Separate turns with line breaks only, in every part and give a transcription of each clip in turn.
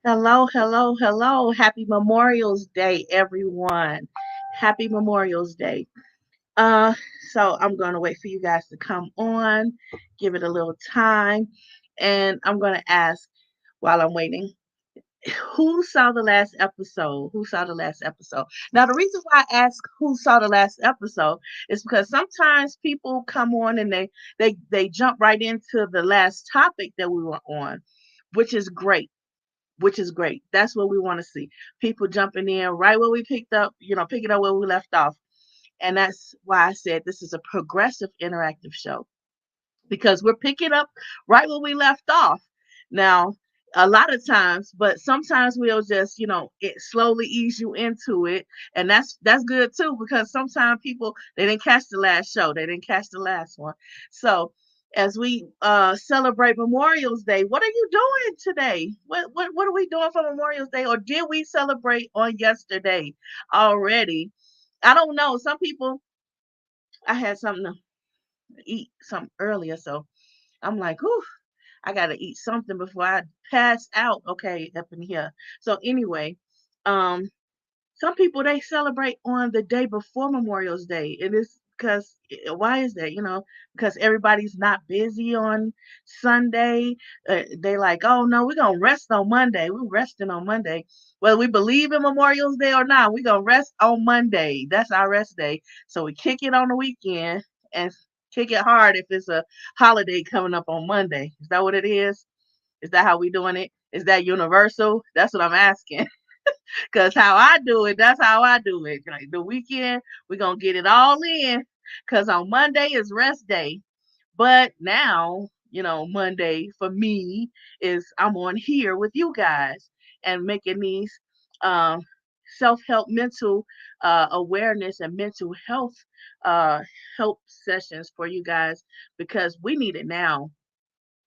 Hello, hello, hello. Happy Memorial's Day, everyone. Happy Memorial's Day. Uh, so I'm gonna wait for you guys to come on, give it a little time, and I'm gonna ask while I'm waiting, who saw the last episode? Who saw the last episode? Now, the reason why I ask who saw the last episode is because sometimes people come on and they jump right into the last topic that we were on, which is great, which is great. That's what we want to see. People jumping in right where we picked up, picking up where we left off. And that's why I said this is a progressive interactive show because we're picking up right where we left off. Now, a lot of times, but sometimes we'll just, it slowly ease you into it, and that's good too because sometimes people they didn't catch the last show, they didn't catch the last one. So, as we celebrate Memorial's Day, what are you doing today? What are we doing for Memorial's Day, or did we celebrate on yesterday already? I don't know. Some people, I had something to eat something earlier, so I'm like, whew, I gotta eat something before I pass out. Okay, up in here. So anyway, um, some people they celebrate on the day before Memorial's Day. It is because why is that? Because everybody's not busy on Sunday. They like, oh no, we're gonna rest on Monday. We're resting on Monday. Whether we believe in Memorial's Day or not, we're gonna rest on Monday. That's our rest day. So we kick it on the weekend and kick it hard if it's a holiday coming up on Monday. Is that what it is? Is that how we doing it? Is that universal? That's what I'm asking. Cause how I do it, that's how I do it. Like the weekend, we're gonna get it all in. Cause on Monday is rest day. But now, Monday for me is I'm on here with you guys and making these um self-help mental awareness and mental health uh help sessions for you guys because we need it now.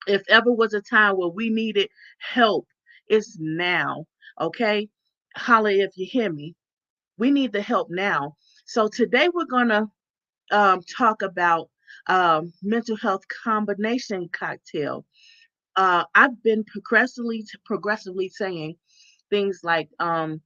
If ever was a time where we needed help, it's now. Okay? Holla if you hear me. We need the help now. So today we're gonna talk about mental health combination cocktail. I've been progressively saying things like um,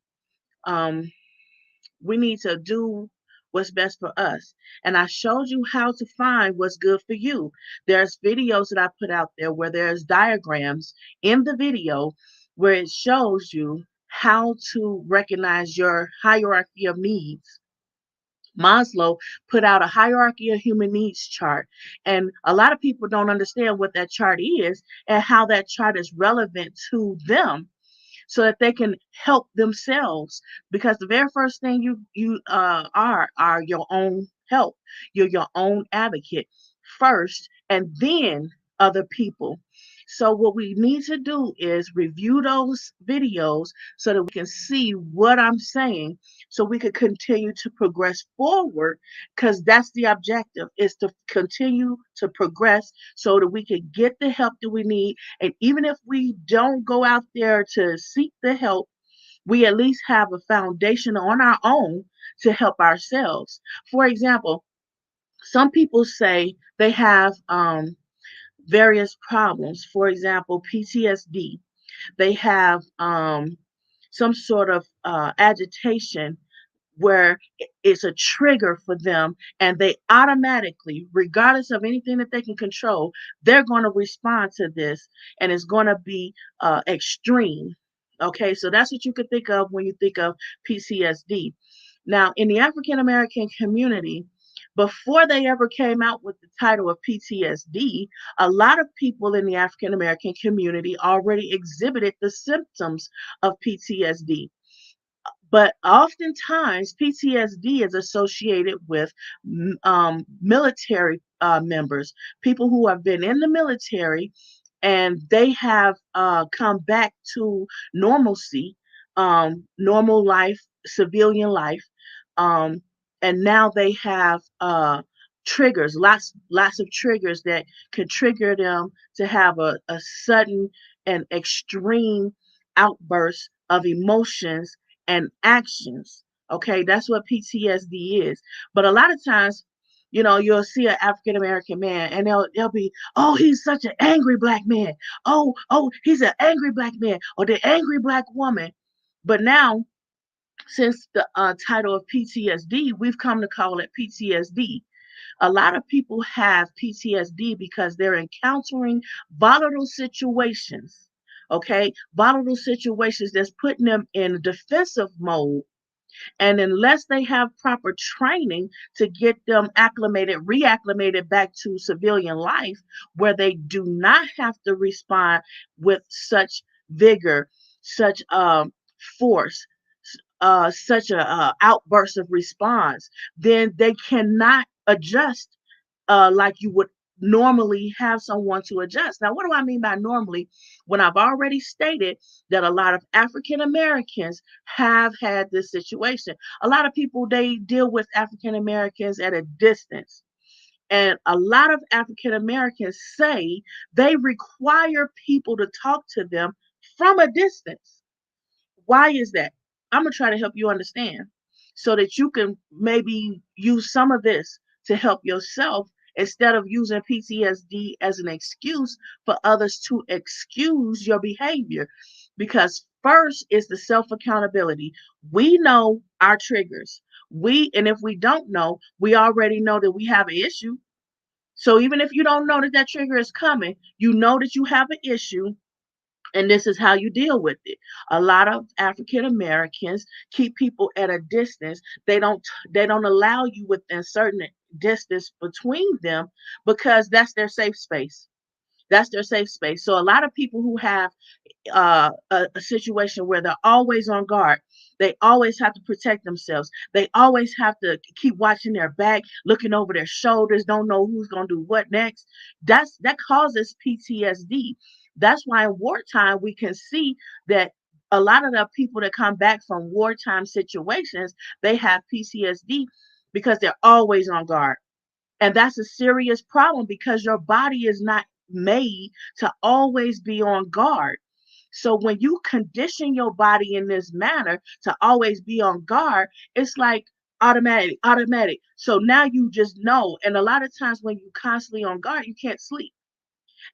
we need to do what's best for us. And I showed you how to find what's good for you. There's videos that I put out there where there's diagrams in the video where it shows you how to recognize your hierarchy of needs. Maslow put out a hierarchy of human needs chart, and a lot of people don't understand what that chart is and how that chart is relevant to them so that they can help themselves because the very first thing you are your own help. You're your own advocate first and then other people. So what we need to do is review those videos so that we can see what I'm saying so we can continue to progress forward because that's the objective is to continue to progress so that we can get the help that we need, and even if we don't go out there to seek the help, we at least have a foundation on our own to help ourselves. For example, some people say they have various problems. For example, PTSD. They have some sort of agitation where it's a trigger for them and they automatically, regardless of anything that they can control, they're going to respond to this and it's going to be extreme. Okay, so that's what you could think of when you think of PTSD. Now, in the African American community, before they ever came out with the title of PTSD, a lot of people in the African American community already exhibited the symptoms of PTSD. But oftentimes, PTSD is associated with military members, people who have been in the military and they have come back to normalcy, normal life, civilian life, um, and now they have triggers, lots of triggers that can trigger them to have a sudden and extreme outburst of emotions and actions. Okay, that's what PTSD is. But a lot of times You'll see an African American man, and they'll be, oh, he's such an angry black man. Oh, he's an angry black man, or the angry black woman. But now, since the title of PTSD, we've come to call it PTSD. A lot of people have PTSD because they're encountering volatile situations. Okay, volatile situations that's putting them in defensive mode, and unless they have proper training to get them acclimated, reacclimated back to civilian life, where they do not have to respond with such vigor, such force, such a outburst of response, then they cannot adjust like you would normally have someone to adjust. Now, what do I mean by normally? When I've already stated that a lot of African Americans have had this situation. A lot of people, they deal with African Americans at a distance. And a lot of African Americans say they require people to talk to them from a distance. Why is that? I'm going to try to help you understand so that you can maybe use some of this to help yourself instead of using PTSD as an excuse for others to excuse your behavior. Because first is the self accountability. We know our triggers. And if we don't know, we already know that we have an issue. So even if you don't know that that trigger is coming, you know that you have an issue, and this is how you deal with it. A lot of African Americans keep people at a distance. They don't allow you within certain distance between them, because that's their safe space. That's their safe space. So a lot of people who have a situation where they're always on guard. They always have to protect themselves. They always have to keep watching their back, looking over their shoulders, don't know who's going to do what next. That causes PTSD. That's why in wartime we can see that a lot of the people that come back from wartime situations, they have PTSD because they're always on guard. And that's a serious problem because your body is not made to always be on guard. So when you condition your body in this manner to always be on guard, it's like automatic, automatic. So now you just know. And a lot of times when you constantly on guard, you can't sleep.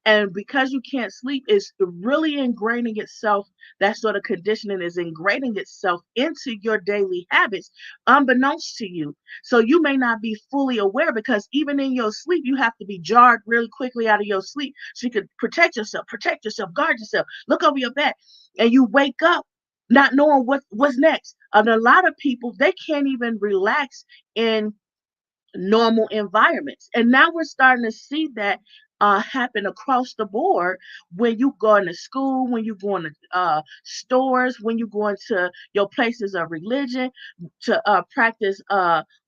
And because you can't sleep, it's really ingraining itself. That sort of conditioning is ingraining itself into your daily habits, unbeknownst to you. So you may not be fully aware, because even in your sleep, you have to be jarred really quickly out of your sleep so you can protect yourself, guard yourself, look over your back, and you wake up not knowing what's next. And a lot of people, they can't even relax in normal environments. And now we're starting to see that happen across the board, when you go into school, when you go into stores, when you go into your places of religion to practice,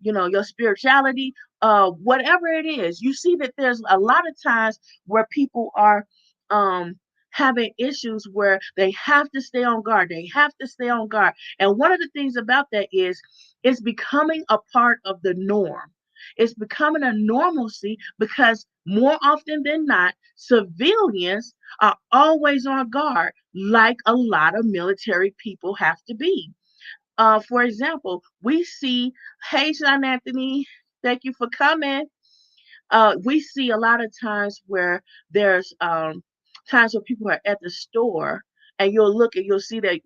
your spirituality, whatever it is. You see that there's a lot of times where people are um, having issues where they have to stay on guard. They have to stay on guard. And one of the things about that is it's becoming a part of the norm. It's becoming a normalcy because more often than not, civilians are always on guard, like a lot of military people have to be. For example, we see, hey, Sean Anthony, thank you for coming. We see a lot of times where there's times where people are at the store, and you'll look and you'll see that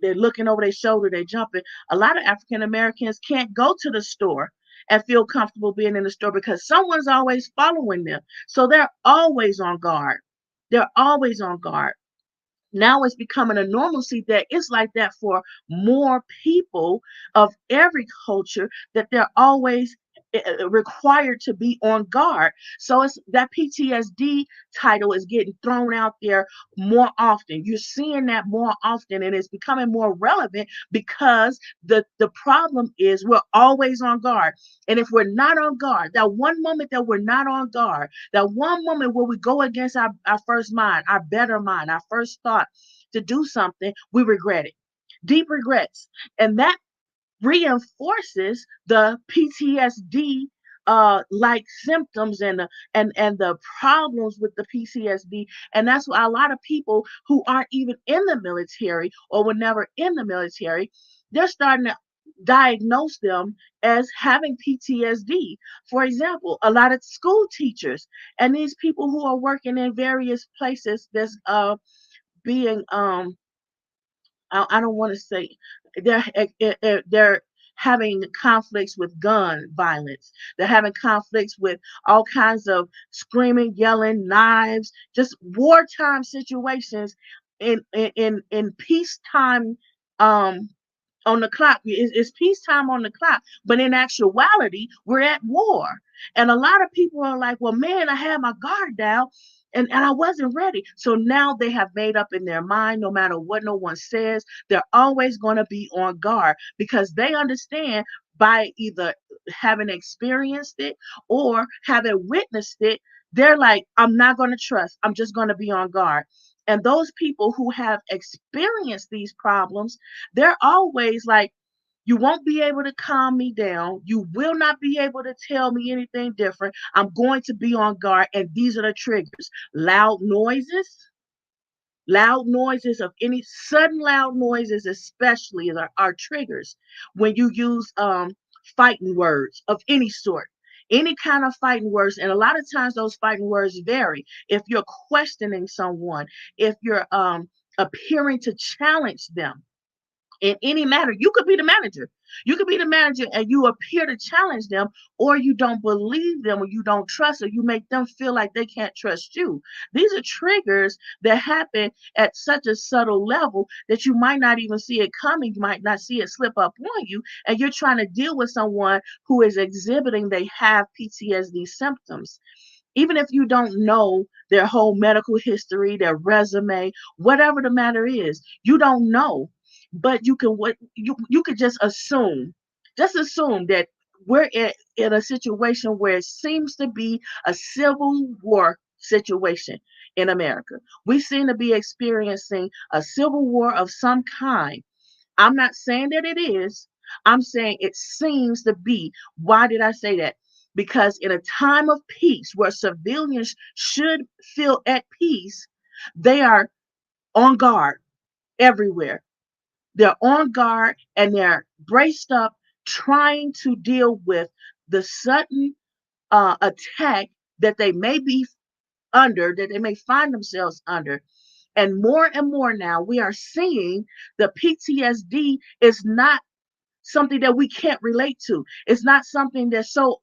they're looking over their shoulder, they're jumping. A lot of African Americans can't go to the store and feel comfortable being in the store because someone's always following them. So they're always on guard. They're always on guard. Now it's becoming a normalcy that it's like that for more people of every culture, that they're always required to be on guard. So it's that PTSD title is getting thrown out there more often. You're seeing that more often, and it's becoming more relevant because the problem is we're always on guard. And if we're not on guard, that one moment that we're not on guard, that one moment where we go against our first mind, our better mind, our first thought to do something, we regret it. Deep regrets. And that reinforces the PTSD like symptoms, and the problems with the PTSD. And that's why a lot of people who aren't even in the military or were never in the military, they're starting to diagnose them as having PTSD. For example, a lot of school teachers and these people who are working in various places that's being I don't want to say they're having conflicts with gun violence. They're having conflicts with all kinds of screaming, yelling, knives, just wartime situations in peacetime um on the clock. It's peacetime on the clock, but in actuality, we're at war. And a lot of people are like, well, man, I had my guard down and I wasn't ready. So now they have made up in their mind, no matter what no one says, they're always going to be on guard because they understand by either having experienced it or having witnessed it, they're like, I'm not going to trust. I'm just going to be on guard. And those people who have experienced these problems, they're always like, you won't be able to calm me down. You will not be able to tell me anything different. I'm going to be on guard. And these are the triggers: loud noises of any sudden loud noises, especially are triggers. When you use fighting words of any sort, any kind of fighting words, and a lot of times those fighting words vary. If you're questioning someone, if you're appearing to challenge them in any matter. You could be the manager. You could be the manager and you appear to challenge them, or you don't believe them, or you don't trust, or you make them feel like they can't trust you. These are triggers that happen at such a subtle level that you might not even see it coming. You might not see it slip up on you. And you're trying to deal with someone who is exhibiting they have PTSD symptoms. Even if you don't know their whole medical history, their resume, whatever the matter is, you don't know. But you can what you could just assume that we're in a situation where it seems to be a civil war situation in America. We seem to be experiencing a civil war of some kind. I'm not saying that it is. I'm saying it seems to be. Why did I say that? Because in a time of peace where civilians should feel at peace, they are on guard everywhere. They're on guard and they're braced up, trying to deal with the sudden attack that they may be under, that they may find themselves under. And more now, we are seeing the PTSD is not something that we can't relate to. It's not something that's so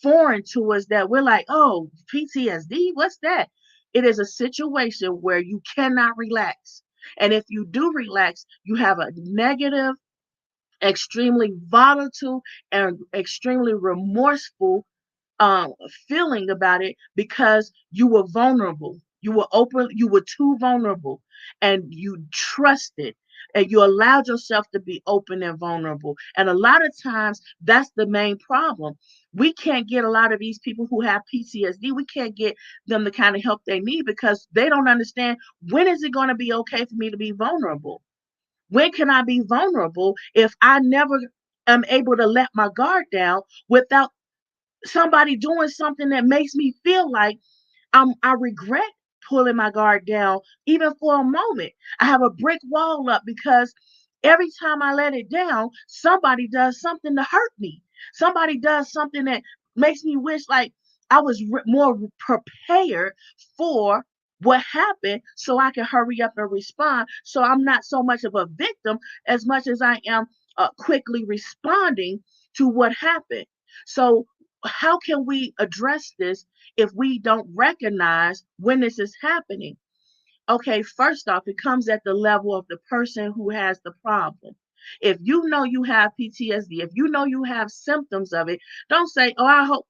foreign to us that we're like, oh, PTSD, what's that? It is a situation where you cannot relax. And if you do relax, you have a negative, extremely volatile, and extremely remorseful um, feeling about it because you were vulnerable. You were open, you were too vulnerable, and you trusted and you allowed yourself to be open and vulnerable. And a lot of times that's the main problem. We can't get a lot of these people who have PTSD, we can't get them the kind of help they need because they don't understand, when is it going to be okay for me to be vulnerable? When can I be vulnerable if I never am able to let my guard down without somebody doing something that makes me feel like I regret pulling my guard down even for a moment. I have a brick wall up because every time I let it down, somebody does something to hurt me. Somebody does something that makes me wish like I was more prepared for what happened so I can hurry up and respond. So I'm not so much of a victim as much as I am quickly responding to what happened. So how can we address this if we don't recognize when this is happening? Okay, first off, it comes at the level of the person who has the problem. If you know you have PTSD, if you know you have symptoms of it, don't say, oh, I hope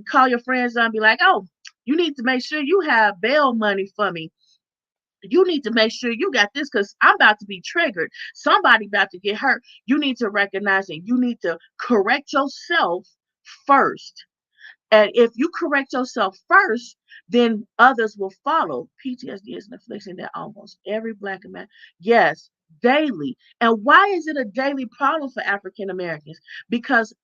call your friends and be like, oh, you need to make sure you have bail money for me. You need to make sure you got this because I'm about to be triggered. Somebody about to get hurt. You need to recognize it. You need to correct yourself first. And if you correct yourself first, then others will follow. PTSD is an affliction that almost every Black man, yes, daily. And why is it a daily problem for African Americans? Because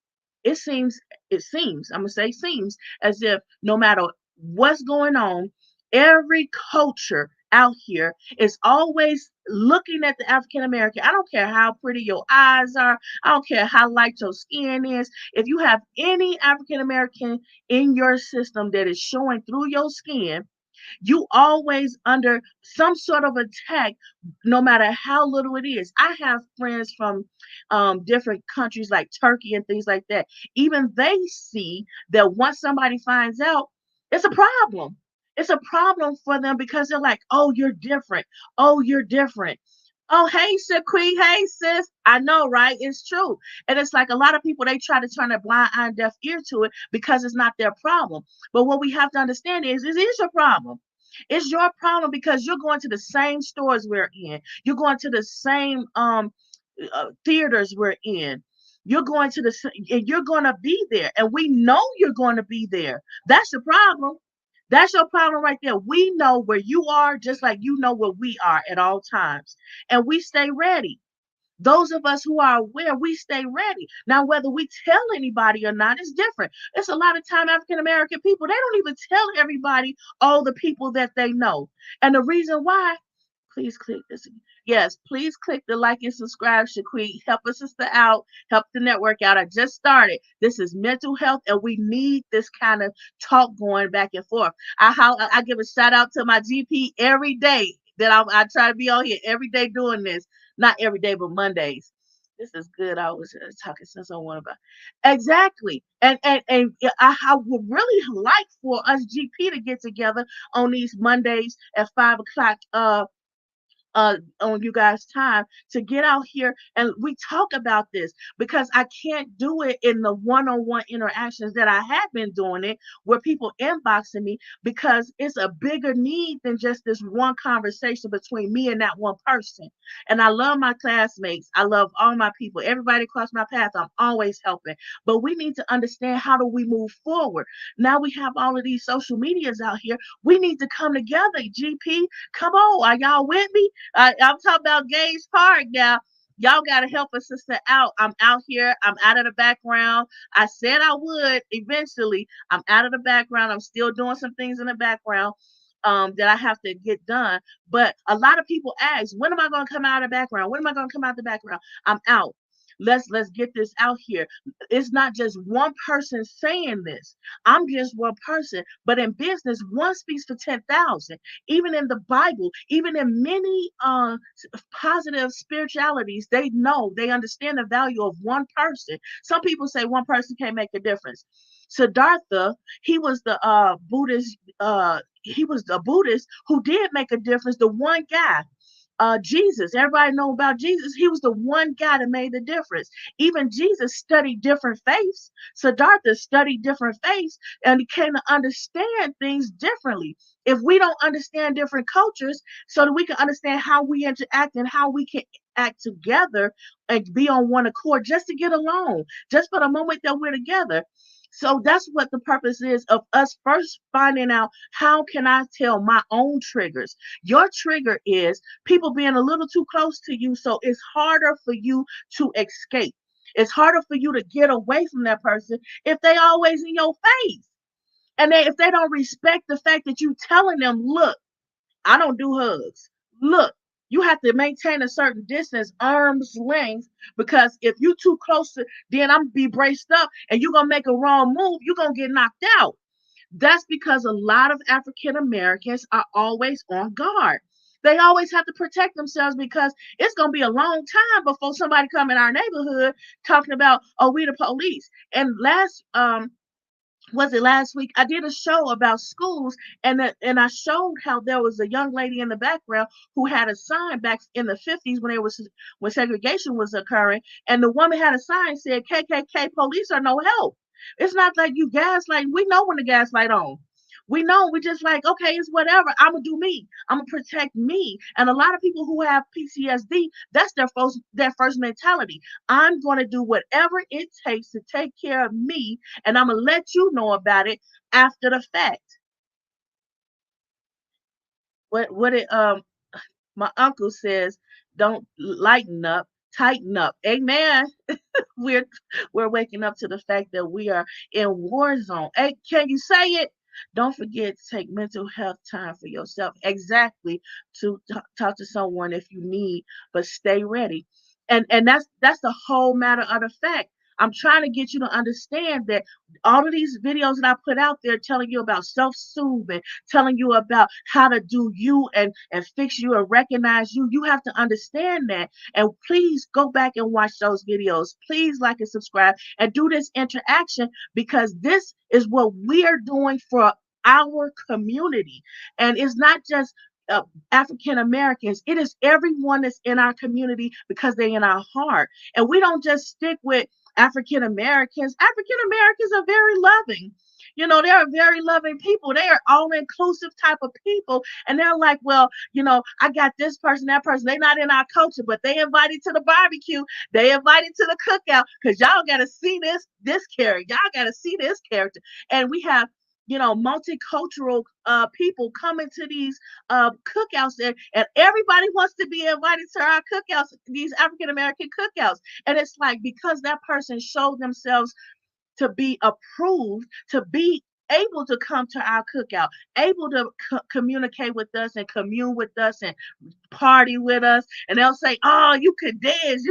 it seems, I'm gonna say seems as if no matter what's going on, every culture out here is always looking at the African American. I don't care how pretty your eyes are. I don't care how light your skin is. If you have any African American in your system that is showing through your skin, you always under some sort of attack, no matter how little it is. I have friends from different countries like Turkey and things like that. Even they see that once somebody finds out, it's a problem. It's a problem for them because they're like, oh, you're different. Oh, you're different. Oh, hey, Shaquille. Hey, sis. I know, right? It's true. And it's like a lot of people, they try to turn a blind eye and deaf ear to it because it's not their problem. But what we have to understand is, it is your problem. It's your problem because you're going to the same stores we're in. You're going to the same theaters we're in. You're going to and you're going to be there. And we know you're going to be there. That's your problem. That's your problem right there. We know where you are just like you know where we are at all times. And we stay ready. Those of us who are aware, we stay ready. Now, whether we tell anybody or not is different. It's a lot of time African American people, they don't even tell everybody all the people that they know. And the reason why, please click this. Yes, please click the like and subscribe, Shaquille. Help a sister out, help the network out. I just started. This is mental health, and we need this kind of talk going back and forth. I give a shout out to my GP every day that I try to be on here every day doing this. Not every day, but Mondays. This is good. I was talking since I want about exactly, and I would really like for us GP to get together on these Mondays at 5 o'clock on you guys' time to get out here and we talk about this because I can't do it in the one-on-one interactions that I have been doing it where people inboxing me because it's a bigger need than just this one conversation between me and that one person. And I love my classmates. I love all my people. Everybody across my path, I'm always helping. But we need to understand how do we move forward. Now we have all of these social medias out here. We need to come together, GP. Come on, are y'all with me? I'm talking about Gage Park now. Y'all got to help a sister out. I'm out here. I'm out of the background. I said I would eventually. I'm out of the background. I'm still doing some things in the background that I have to get done. But a lot of people ask, when am I going to come out of the background? When am I going to come out of the background? I'm out. Let's get this out here. It's not just one person saying this. I'm just one person. But in business, one speaks for 10,000. Even in the Bible, even in many positive spiritualities, they know, they understand the value of one person. Some people say one person can't make a difference. Siddhartha, he was the Buddhist, he was the Buddhist who did make a difference. The one guy, Jesus, everybody know about Jesus. He was the one guy that made the difference. Even Jesus studied different faiths. Siddhartha studied different faiths, and he came to understand things differently. If we don't understand different cultures, so that we can understand how we interact and how we can act together and be on one accord, just to get along, just for the moment that we're together. So that's what the purpose is of us first finding out how can I tell my own triggers. Your trigger is people being a little too close to you, so it's harder for you to escape. It's harder for you to get away from that person if they always in your face. And if they don't respect the fact that you telling them, look, I don't do hugs. Look, you have to maintain a certain distance, arm's length, because if you too close to, then I'm gonna be braced up and you're gonna make a wrong move, you're gonna get knocked out. That's because a lot of African Americans are always on guard. They always have to protect themselves because it's gonna be a long time before somebody come in our neighborhood talking about, oh, we the police. And last week I did a show about schools, and I showed how there was a young lady in the background who had a sign back in the 50s when segregation was occurring, and the woman had a sign said KKK police are no help. It's not like you gaslight. We know when the gaslight on. We know, we just like, okay, it's whatever. I'm gonna do me. I'm gonna protect me. And a lot of people who have PTSD, that's their first mentality. I'm gonna do whatever it takes to take care of me, and I'm gonna let you know about it after the fact. What it my uncle says, don't lighten up, tighten up. Amen. We're we're waking up to the fact that we are in war zone. Hey, can you say it? Don't forget to take mental health time for yourself. Exactly, to talk to someone if you need, but stay ready. And that's the whole matter of the fact. I'm trying to get you to understand that all of these videos that I put out there telling you about self-soothing, telling you about how to do you and fix you and recognize you, you have to understand that. And please go back and watch those videos. Please like and subscribe and do this interaction, because this is what we are doing for our community. And it's not just African Americans, it is everyone that's in our community, because they're in our heart. And we don't just stick with African Americans. African Americans are very loving. They're very loving people. They are all inclusive type of people. And they're like, well, I got this person, that person. They're not in our culture, but they invited to the barbecue. They invited to the cookout, because y'all got to see this character. Y'all got to see this character. And we have multicultural people coming to these cookouts there, and everybody wants to be invited to our cookouts, these African American cookouts. And it's like, because that person showed themselves to be approved, to be able to come to our cookout, able to communicate with us and commune with us and party with us. And they'll say, oh, you could dance,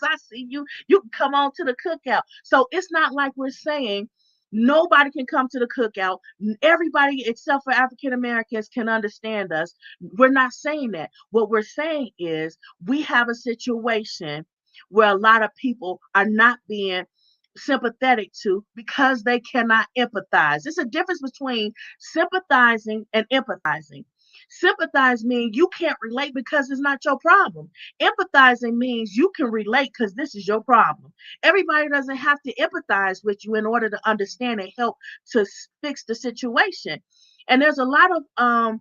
I see you, you can come on to the cookout. So it's not like we're saying nobody can come to the cookout. Everybody except for African Americans can understand us. We're not saying that. What we're saying is we have a situation where a lot of people are not being sympathetic to, because they cannot empathize. There's a difference between sympathizing and empathizing. Sympathize means you can't relate because it's not your problem. Empathizing means you can relate because this is your problem. Everybody doesn't have to empathize with you in order to understand and help to fix the situation. And there's a lot of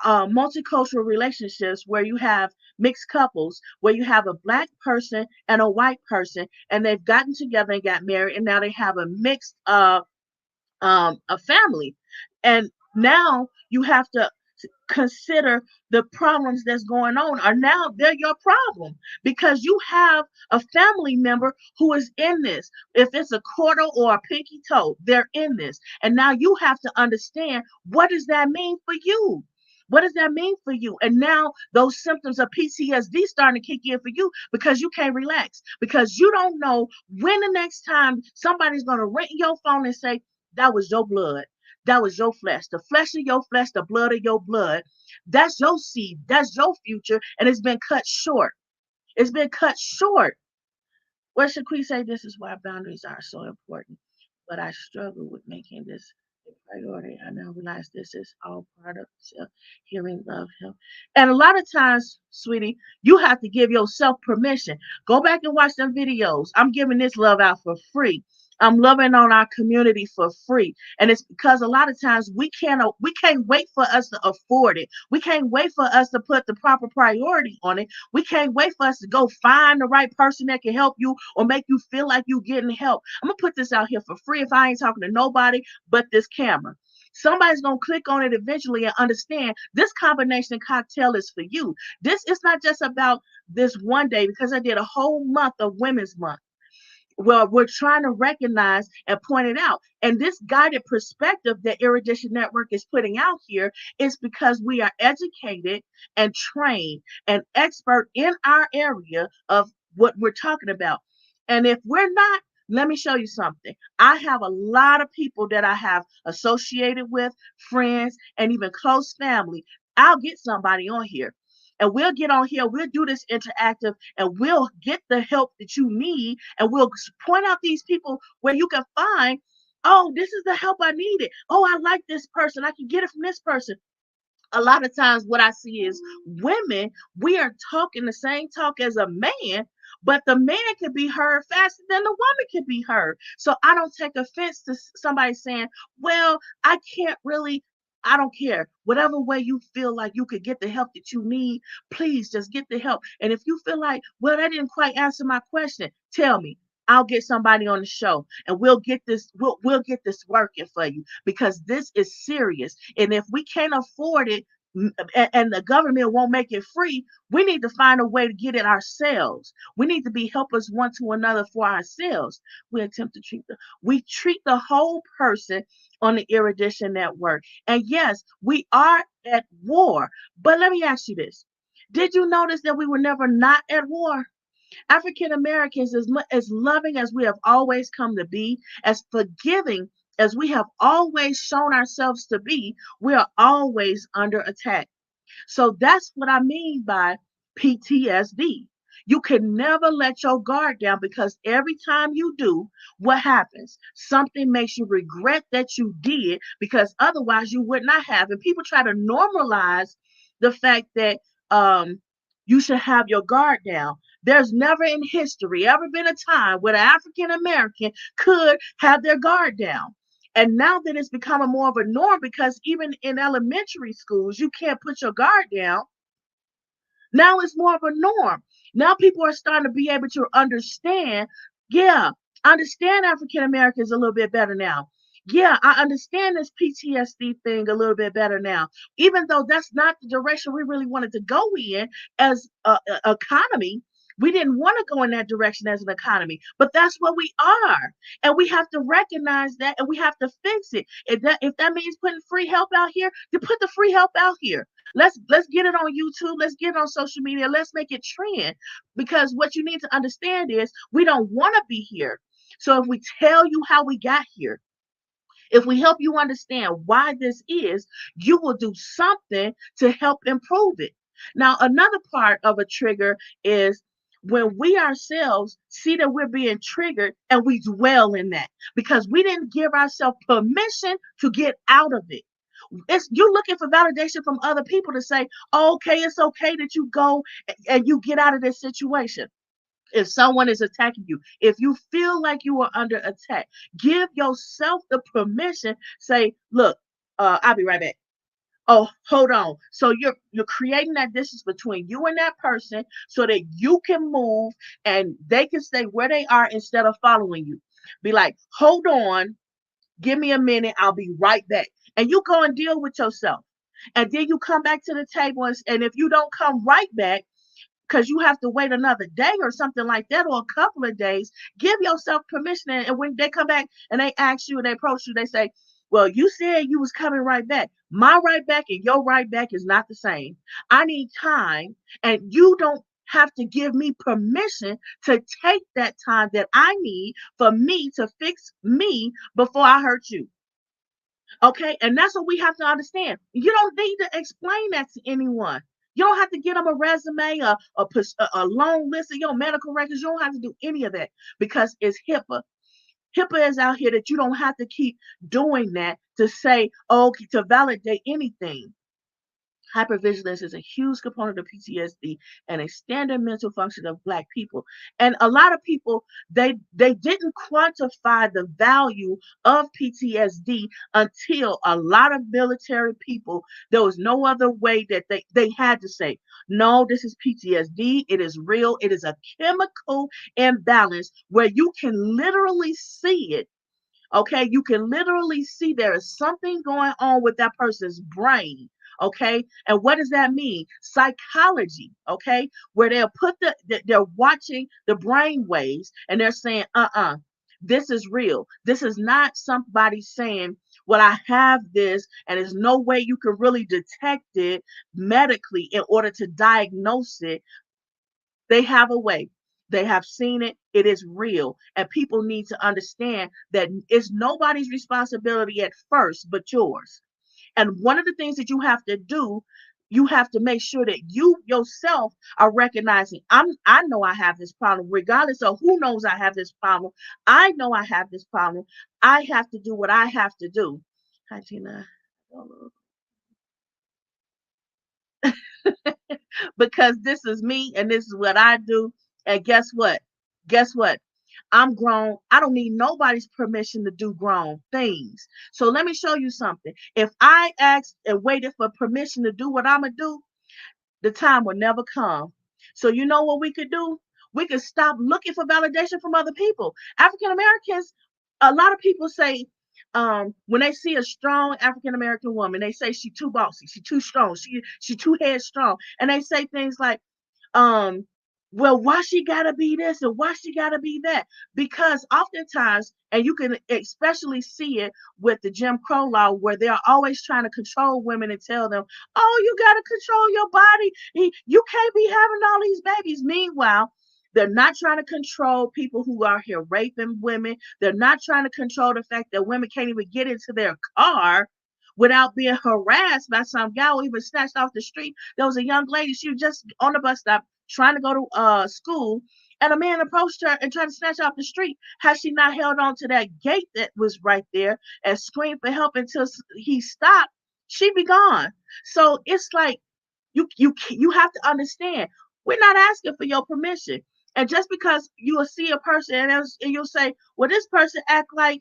multicultural relationships where you have mixed couples, where you have a black person and a white person, and they've gotten together and got married, and now they have a mixed a family. And now you have to consider the problems that's going on, are now they're your problem, because you have a family member who is in this. If it's a quarter or a pinky toe, they're in this. And now you have to understand, what does that mean for you? What does that mean for you? And now those symptoms of PTSD starting to kick in for you, because you can't relax, because you don't know when the next time somebody's going to ring your phone and say, that was your blood. That was your flesh, the flesh of your flesh, the blood of your blood. That's your seed. That's your future. And it's been cut short. It's been cut short. What should we say? This is why boundaries are so important. But I struggle with making this a priority. I now realize this is all part of self healing, love, health. And a lot of times, sweetie, you have to give yourself permission. Go back and watch them videos. I'm giving this love out for free. I'm loving on our community for free. And it's because a lot of times we can't wait for us to afford it. We can't wait for us to put the proper priority on it. We can't wait for us to go find the right person that can help you or make you feel like you're getting help. I'm gonna put this out here for free if I ain't talking to nobody but this camera. Somebody's gonna click on it eventually and understand this combination cocktail is for you. This is not just about this one day, because I did a whole month of Women's Month. Well, we're trying to recognize and point it out. And this guided perspective that Erudition Network is putting out here is because we are educated and trained and expert in our area of what we're talking about. And if we're not, let me show you something. I have a lot of people that I have associated with, friends, and even close family. I'll get somebody on here, and we'll get on here, we'll do this interactive, and we'll get the help that you need, and we'll point out these people where you can find, oh, this is the help I needed. Oh, I like this person, I can get it from this person. A lot of times what I see is women, we are talking the same talk as a man, but the man can be heard faster than the woman can be heard. So I don't take offense to somebody saying, well, I can't really, I don't care. Whatever way you feel like you could get the help that you need, please just get the help. And if you feel like, well, that didn't quite answer my question, tell me. I'll get somebody on the show, and we'll get this working for you, because this is serious. And if we can't afford it, and the government won't make it free. We need to find a way to get it ourselves. We need to be helpers one to another for ourselves. We attempt to treat the whole person on the erudition network. And yes, we are at war. But let me ask you this. Did you notice that we were never not at war? African Americans, as loving as we have always come to be, as forgiving as we have always shown ourselves to be, we are always under attack. So that's what I mean by PTSD. You can never let your guard down, because every time you do, what happens? Something makes you regret that you did, because otherwise you would not have. And people try to normalize the fact that you should have your guard down. There's never in history ever been a time where an African American could have their guard down. And now that it's becoming more of a norm, because even in elementary schools, you can't put your guard down. Now it's more of a norm. Now people are starting to be able to understand, yeah, understand African Americans a little bit better now. Yeah, I understand this PTSD thing a little bit better now, even though that's not the direction we really wanted to go in as a economy. We didn't want to go in that direction as an economy, but that's what we are. And we have to recognize that, and we have to fix it. If that means putting free help out here, then put the free help out here. Let's get it on YouTube. Let's get it on social media. Let's make it trend. Because what you need to understand is we don't want to be here. So if we tell you how we got here, if we help you understand why this is, you will do something to help improve it. Now, another part of a trigger is when we ourselves see that we're being triggered and we dwell in that because we didn't give ourselves permission to get out of it. It's you looking for validation from other people to say, oh, okay, it's okay that you go and you get out of this situation. If someone is attacking you, if you feel like you are under attack, give yourself the permission. Say, look, I'll be right back. Oh, hold on. So you're creating that distance between you and that person so that you can move and they can stay where they are instead of following you. Be like, hold on, give me a minute, I'll be right back. And you go and deal with yourself. And then you come back to the table, and if you don't come right back, because you have to wait another day or something like that, or a couple of days, give yourself permission. And when they come back and they ask you and they approach you, they say, well, you said you was coming right back. My right back and your right back is not the same. I need time, and you don't have to give me permission to take that time that I need for me to fix me before I hurt you. Okay, and that's what we have to understand. You don't need to explain that to anyone. You don't have to get them a resume, a long list of your medical records. You don't have to do any of that because it's HIPAA. HIPAA is out here that you don't have to keep doing that to say, oh, to validate anything. Hypervigilance is a huge component of PTSD and a standard mental function of Black people. And a lot of people, they didn't quantify the value of PTSD until a lot of military people, there was no other way that they had to say, no, this is PTSD. It is real. It is a chemical imbalance where you can literally see it. Okay, you can literally see there is something going on with that person's brain. Okay, and what does that mean? Psychology. Okay, where they'll put they're watching the brain waves and they're saying, this is real. This is not somebody saying, well, I have this, and there's no way you can really detect it medically in order to diagnose it. They have a way. They have seen it. It is real. And people need to understand that it's nobody's responsibility at first but yours. And one of the things that you have to do, you have to make sure that you yourself are recognizing, I know I have this problem, regardless of who knows I have this problem. I know I have this problem. I have to do what I have to do. Hi, Tina. Because this is me and this is what I do. And guess what? Guess what? I'm grown. I don't need nobody's permission to do grown things. So let me show you something. If I asked and waited for permission to do what I'm going to do, the time will never come. So you know what we could do? We could stop looking for validation from other people. African Americans, a lot of people say, when they see a strong African American woman, they say she too bossy, she too strong, she too headstrong, and they say things like, um well, why she gotta be this and why she gotta be that? Because oftentimes, and you can especially see it with the Jim Crow law, where they're always trying to control women and tell them, oh, you gotta control your body, you can't be having all these babies. Meanwhile, they're not trying to control people who are here raping women. They're not trying to control the fact that women can't even get into their car without being harassed by some guy or even snatched off the street. There was a young lady, she was just on the bus stop trying to go to school, and a man approached her and tried to snatch her off the street. Had she not held on to that gate that was right there and screamed for help until he stopped, she'd be gone. So it's like, you have to understand, we're not asking for your permission. And just because you will see a person and you'll say, well, this person act like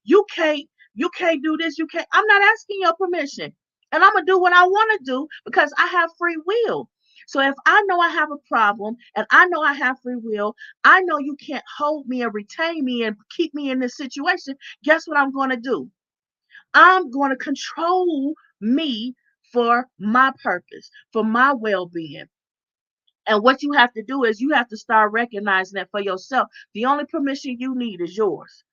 you can't do this, you can't. I'm not asking your permission. And I'm gonna do what I want to do because I have free will. So if I know I have a problem and I know I have free will, I know you can't hold me and retain me and keep me in this situation. Guess what I'm going to do? I'm going to control me for my purpose, for my well being. And what you have to do is you have to start recognizing that for yourself. The only permission you need is yours.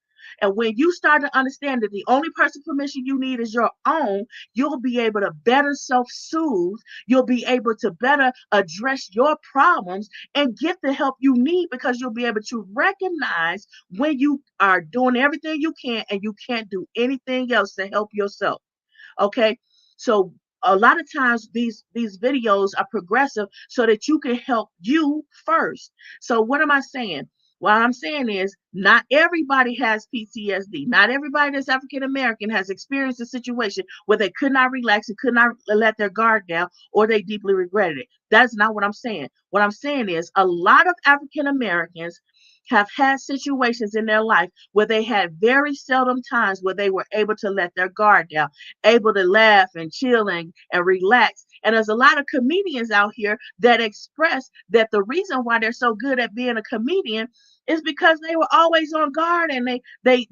And when you start to understand that the only person permission you need is your own, you'll be able to better self-soothe. You'll be able to better address your problems and get the help you need, because you'll be able to recognize when you are doing everything you can and you can't do anything else to help yourself. Okay. So a lot of times these videos are progressive so that you can help you first. So what am I saying? What I'm saying is, not everybody has PTSD. Not everybody that's African American has experienced a situation where they could not relax and could not let their guard down, or they deeply regretted it. That's not what I'm saying. What I'm saying is, a lot of African Americans have had situations in their life where they had very seldom times where they were able to let their guard down, able to laugh and chill and relax. And there's a lot of comedians out here that express that the reason why they're so good at being a comedian is because they were always on guard, and they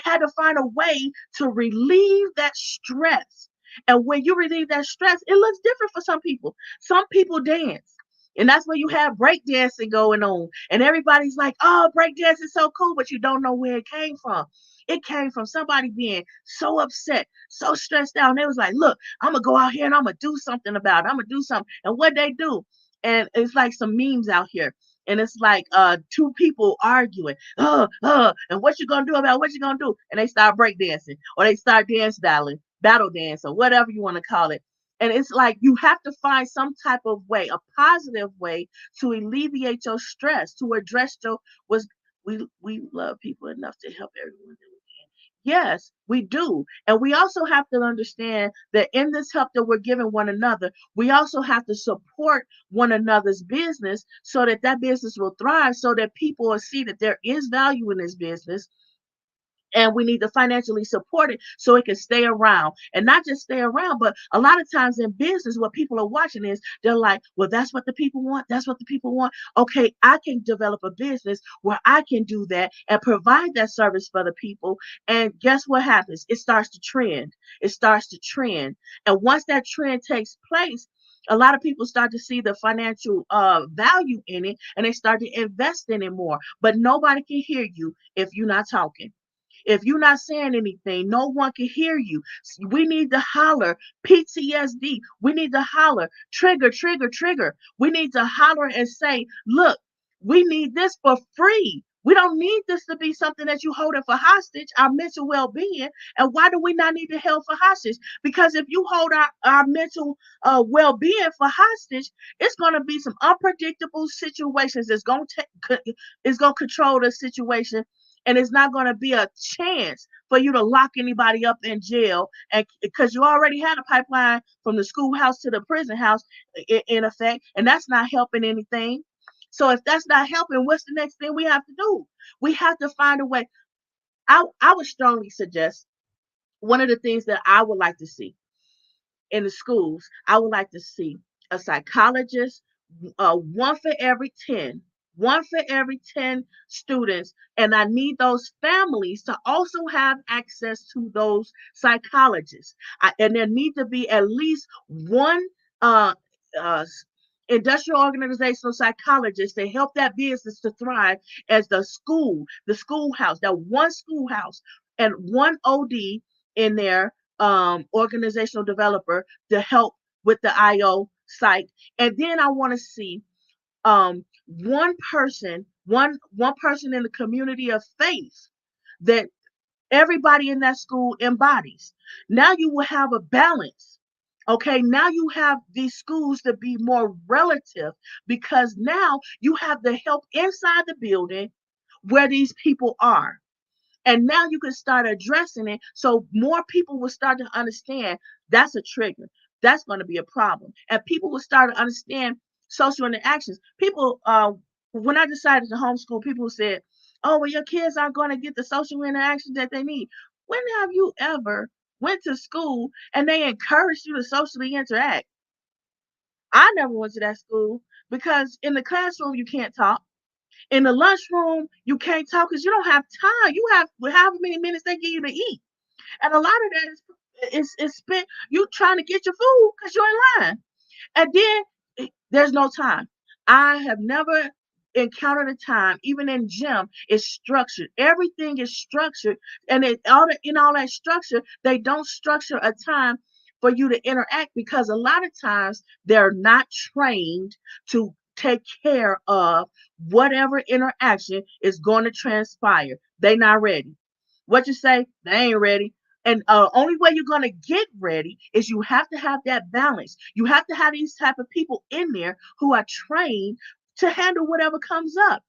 had to find a way to relieve that stress. And when you relieve that stress, it looks different for some people. Some people dance. And that's where you have break dancing going on. And everybody's like, oh, break dance is so cool, but you don't know where it came from. It came from somebody being so upset, so stressed out. And they was like, look, I'm going to go out here and I'm going to do something about it. I'm going to do something. And what they do, and it's like some memes out here. And it's like two people arguing, and what you gonna do about what you gonna do? And they start breakdancing, or they start dance battling, battle dance, or whatever you want to call it. And it's like you have to find some type of way, a positive way, to alleviate your stress, to address your was we love people enough to help everyone that we can. Yes, we do. And we also have to understand that in this help that we're giving one another, we also have to support one another's business so that that business will thrive, so that people will see that there is value in this business, and we need to financially support it so it can stay around. And not just stay around, but a lot of times in business, what people are watching is they're like, well, that's what the people want, that's what the people want. Okay, I can develop a business where I can do that and provide that service for the people. And guess what happens? It starts to trend. It starts to trend. And once that trend takes place, a lot of people start to see the financial value in it, and they start to invest in it more. But nobody can hear you if you're not talking. If you're not saying anything, no one can hear you. We need to holler PTSD. We need to holler trigger, trigger, trigger. We need to holler and say, look, we need this for free. We don't need this to be something that you hold it for hostage, our mental well-being. And why do we not need to hold for hostage? Because if you hold our mental well-being for hostage, it's going to be some unpredictable situations that's going to is going to control the situation, and it's not going to be a chance for you to lock anybody up in jail, and because you already had a pipeline from the schoolhouse to the prison house in effect, and that's not helping anything. So if that's not helping, what's the next thing we have to do? We have to find a way. I would strongly suggest, one of the things that I would like to see in the schools, I would like to see a psychologist, one for every 10, one for every 10 students. And I need those families to also have access to those psychologists. And there need to be at least one uh, uh, industrial organizational psychologist to help that business to thrive as the schoolhouse, that one schoolhouse, and one OD in their organizational developer to help with the IO psych. And then I want to see one person in the community of faith that everybody in that school embodies. Now you will have a balance. Okay, now you have these schools to be more relative because now you have the help inside the building where these people are. And now you can start addressing it so more people will start to understand that's a trigger. That's going to be a problem. And people will start to understand social interactions. People, when I decided to homeschool, people said, oh, well, your kids aren't going to get the social interactions that they need. When have you ever went to school and they encouraged you to socially interact? I never went to that school because in the classroom, you can't talk. In the lunchroom, you can't talk because you don't have time. You have however many minutes they give you to eat. And a lot of that is spent you trying to get your food because you're in line. And then there's no time. I have never encountered a time, even in gym, it's structured. Everything is structured, and in all that structure, they don't structure a time for you to interact because a lot of times they're not trained to take care of whatever interaction is going to transpire. They not ready. What you say? They ain't ready. And only way you're gonna get ready is you have to have that balance. You have to have these type of people in there who are trained to handle whatever comes up.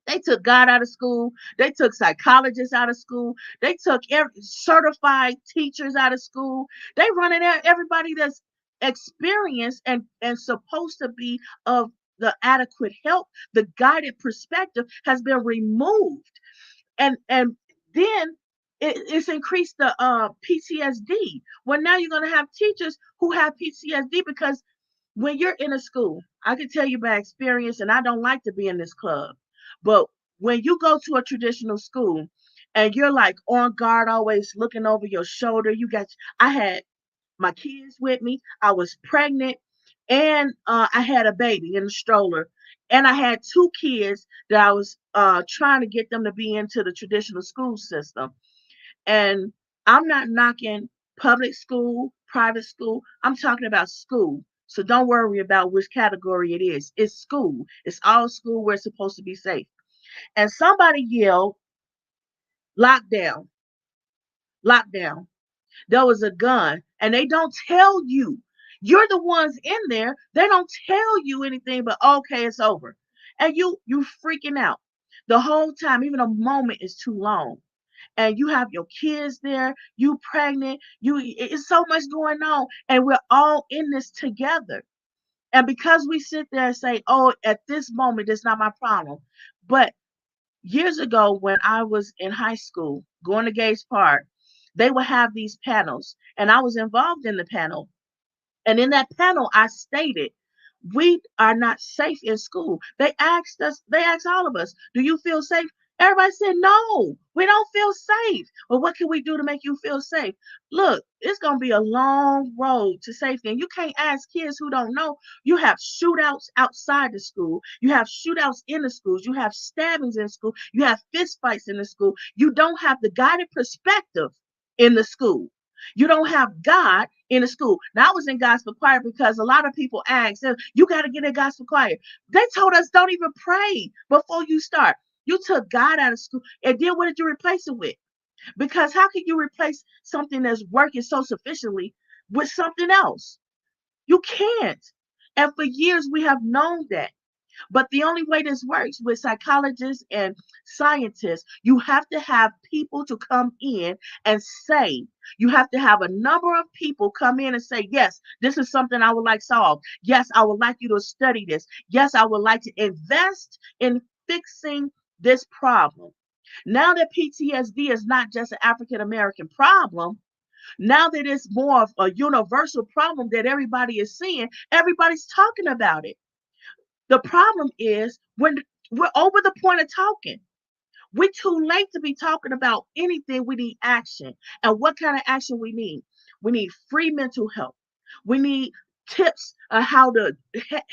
They took God out of school. They took psychologists out of school. They took certified teachers out of school. They running out everybody that's experienced and supposed to be of the adequate help. The guided perspective has been removed, and then it's increased the PTSD. Well, now you're going to have teachers who have PTSD because when you're in a school, I can tell you by experience, and I don't like to be in this club, but when you go to a traditional school and you're like on guard, always looking over your shoulder, I had my kids with me, I was pregnant, and I had a baby in a stroller. And I had two kids that I was trying to get them to be into the traditional school system. And I'm not knocking public school, private school. I'm talking about school. So don't worry about which category it is. It's school. It's all school where it's supposed to be safe. And somebody yelled, lockdown, lockdown. There was a gun, and they don't tell you. You're the ones in there. They don't tell you anything but okay, it's over. And you freaking out. The whole time, even a moment is too long. And you have your kids there, you pregnant, it's so much going on, and we're all in this together. And because we sit there and say, oh, at this moment, it's not my problem. But years ago, when I was in high school, going to Gage Park, they would have these panels, and I was involved in the panel. And in that panel, I stated, we are not safe in school. They asked all of us, do you feel safe? Everybody said, no, we don't feel safe. Well, what can we do to make you feel safe? Look, it's going to be a long road to safety. And you can't ask kids who don't know. You have shootouts outside the school. You have shootouts in the schools. You have stabbings in school. You have fist fights in the school. You don't have the guided perspective in the school. You don't have God in the school. Now I was in gospel choir because a lot of people ask, you got to get in gospel choir. They told us don't even pray before you start. You took God out of school. And then what did you replace it with? Because how can you replace something that's working so sufficiently with something else? You can't. And for years we have known that. But the only way this works with psychologists and scientists, you have to have people to come in and say, you have to have a number of people come in and say, yes, this is something I would like solved. Yes, I would like you to study this. Yes, I would like to invest in fixing this problem. Now that PTSD is not just an African American problem, now that it's more of a universal problem that everybody is seeing, everybody's talking about it. The problem is when we're over the point of talking. We're too late to be talking about anything. We need action. And what kind of action we need? We need free mental health. We need tips on how to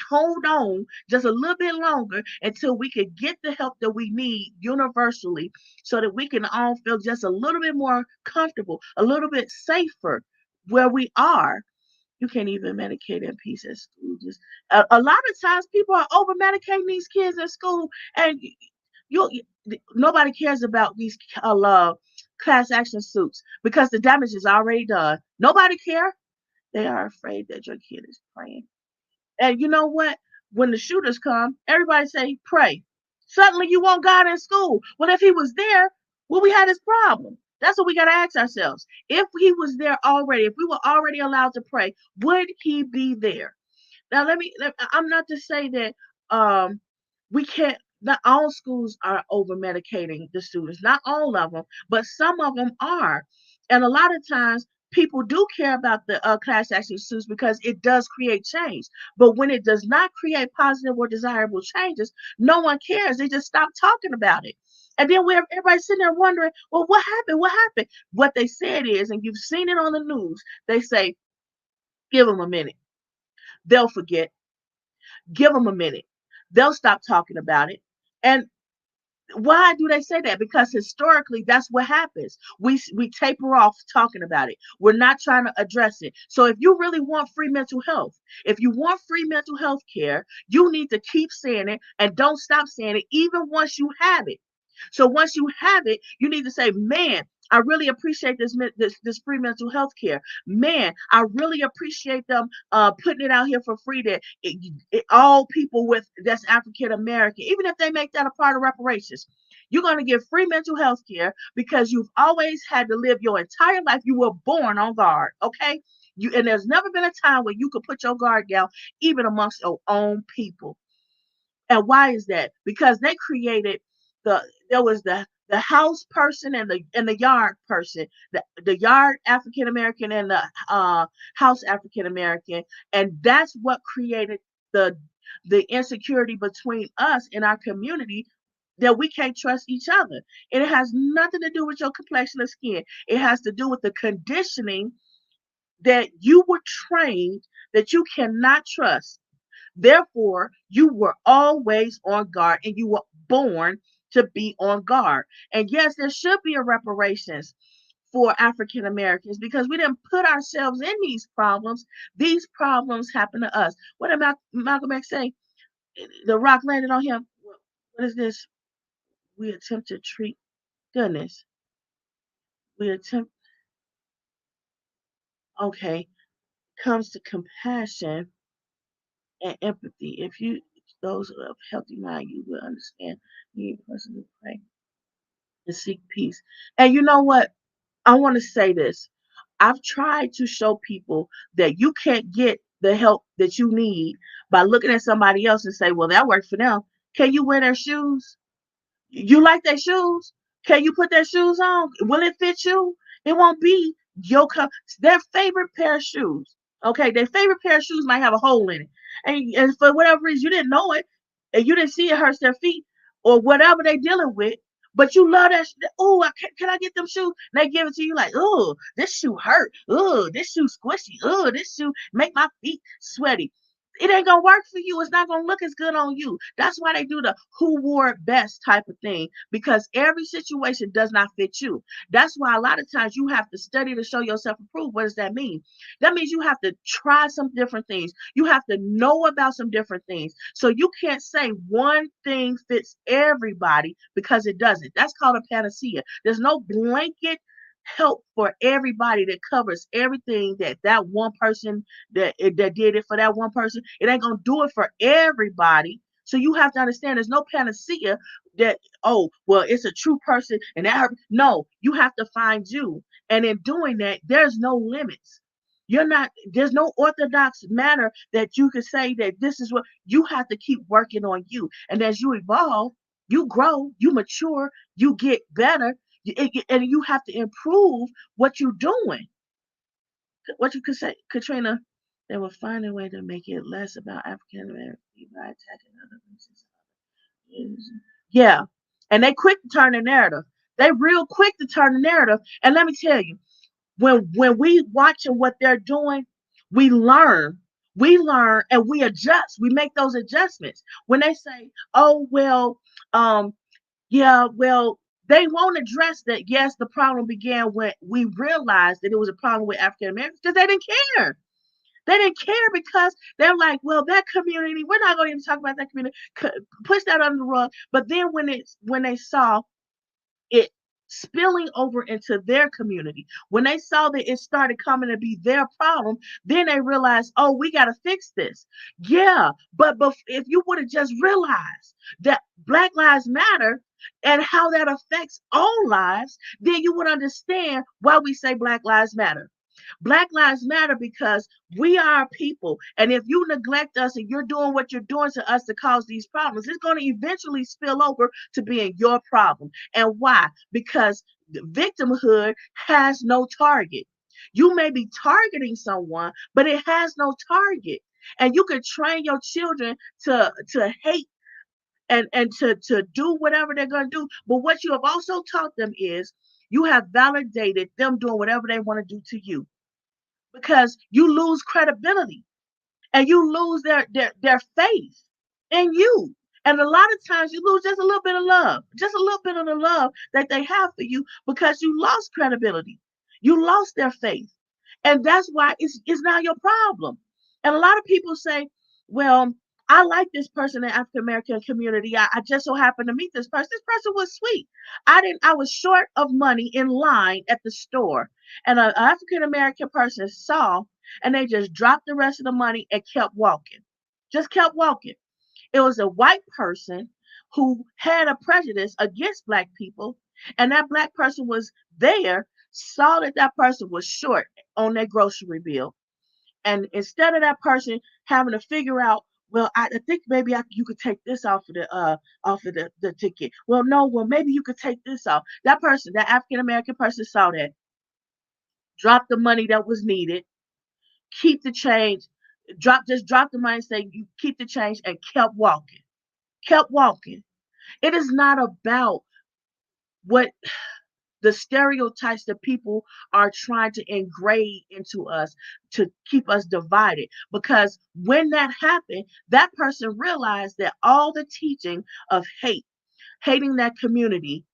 hold on just a little bit longer until we can get the help that we need universally so that we can all feel just a little bit more comfortable, a little bit safer where we are. You can't even medicate in peace at school. Just a lot of times people are over medicating these kids at school, and you nobody cares about these class action suits because the damage is already done. Nobody care. They are afraid that your kid is praying. And you know what? When the shooters come, everybody say pray. Suddenly you want God in school. Well, if he was there, well, we had this problem. That's what we got to ask ourselves. If he was there already, if we were already allowed to pray, would he be there? Now, I'm not to say that we can't, not all schools are over medicating the students, not all of them, but some of them are. And a lot of times, people do care about the class action suits because it does create change. But when it does not create positive or desirable changes, no one cares. They just stop talking about it. And then everybody's sitting there wondering, well, what happened? What happened? What they said is, and you've seen it on the news, they say, give them a minute. They'll forget. Give them a minute. They'll stop talking about it. And why do they say that? Because historically, that's what happens. We taper off talking about it. We're not trying to address it. So if you really want free mental health, if you want free mental health care, you need to keep saying it and don't stop saying it, even once you have it. So once you have it, you need to say, man, I really appreciate this free mental health care. Man, I really appreciate them putting it out here for free that all people with that's African American, even if they make that a part of reparations, you're going to get free mental health care because you've always had to live your entire life. You were born on guard, okay? And there's never been a time where you could put your guard down, even amongst your own people. And why is that? Because they created the there was the house person and the yard person, the yard African American and the house African American, and that's what created the the insecurity between us in our community that we can't trust each other. And it has nothing to do with your complexion or skin. It has to do with the conditioning that you were trained that you cannot trust. Therefore, you were always on guard and you were born to be on guard. And yes, there should be a reparations for African Americans because we didn't put ourselves in these problems. These problems happen to us. What did Malcolm X say? The rock landed on him. What is this? We attempt to treat goodness. We attempt, okay, comes to compassion and empathy. If you, those of healthy mind, you will understand. You need a person to pray and seek peace. And you know what? I want to say this. I've tried to show people that you can't get the help that you need by looking at somebody else and say, well, that worked for them. Can you wear their shoes? You like their shoes? Can you put their shoes on? Will it fit you? It won't be their favorite pair of shoes. Okay, their favorite pair of shoes might have a hole in it, and for whatever reason you didn't know it, and you didn't see it hurts their feet or whatever they're dealing with. But you love that. Oh, can I get them shoes? And they give it to you like, oh, this shoe hurt. Oh, this shoe squishy. Oh, this shoe make my feet sweaty. It ain't gonna work for you. It's not gonna look as good on you. That's why they do the who wore it best type of thing, because every situation does not fit you. That's why a lot of times you have to study to show yourself approved. What does that mean? That means you have to try some different things. You have to know about some different things. So you can't say one thing fits everybody because it doesn't. That's called a panacea. There's no blanket help for everybody that covers everything that one person that did it for that one person. It ain't gonna do it for everybody. So you have to understand there's no panacea that, oh, well, it's a true person and that no, you have to find you. And in doing that, there's no limits. There's no orthodox manner that you could say that this is what you have to keep working on you. And as you evolve, you grow, you mature, you get better, and you have to improve what you're doing. What you could say, Katrina? They will find a way to make it less about African American people by attacking other races. Yeah. And they quick to turn the narrative. They real quick to turn the narrative. And let me tell you, when we watching what they're doing, we learn. We learn and we adjust. We make those adjustments. When they say, oh well, um, yeah, well, they won't address that. Yes, the problem began when we realized that it was a problem with African Americans because they didn't care. They didn't care because they're like, well, that community, we're not going to even talk about that community, push that under the rug. But then when they saw it spilling over into their community, when they saw that it started coming to be their problem, then they realized, oh, we got to fix this. Yeah, but if you would have just realized that Black Lives Matter and how that affects all lives, then you would understand why we say Black Lives Matter. Black Lives Matter because we are people. And if you neglect us and you're doing what you're doing to us to cause these problems, it's going to eventually spill over to being your problem. And why? Because victimhood has no target. You may be targeting someone, but it has no target. And you can train your children to hate and to do whatever they're going to do. But what you have also taught them is you have validated them doing whatever they want to do to you because you lose credibility and you lose their faith in you. And a lot of times you lose just a little bit of love, just a little bit of the love that they have for you because you lost credibility. You lost their faith. And that's why it's now your problem. And a lot of people say, well, I like this person in the African American community. I just so happened to meet this person. This person was sweet. I was short of money in line at the store. And an African American person saw and they just dropped the rest of the money and kept walking. Just kept walking. It was a white person who had a prejudice against black people, and that black person was there, saw that that person was short on their grocery bill, and instead of that person having to figure out, well, I think maybe you could take this off of the ticket. Well, no, well maybe you could take this off. That person, that African American person, saw that, dropped the money that was needed, keep the change, drop the money, say you keep the change, and kept walking. Kept walking. It is not about what the stereotypes that people are trying to engrave into us to keep us divided. Because when that happened, that person realized that all the teaching of hate, hating that community,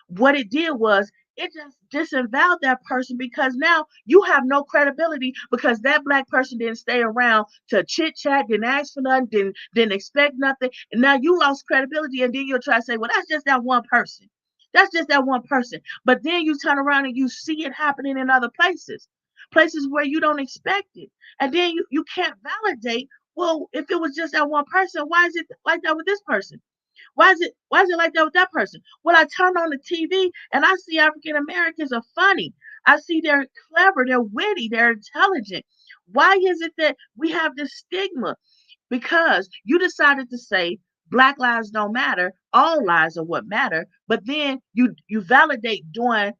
what it did was it just disavowed that person because now you have no credibility because that black person didn't stay around to chit chat, didn't ask for nothing, didn't expect nothing. And now you lost credibility and then you'll try to say, well, that's just that one person. That's just that one person. But then you turn around and you see it happening in other places, places where you don't expect it. And then you can't validate, well, if it was just that one person, why is it like that with this person? Why is it like that with that person? When I turn on the TV and I see African Americans are funny, I see they're clever, they're witty, they're intelligent. Why is it that we have this stigma? Because you decided to say Black lives don't matter, all lives are what matter, but then you validate doing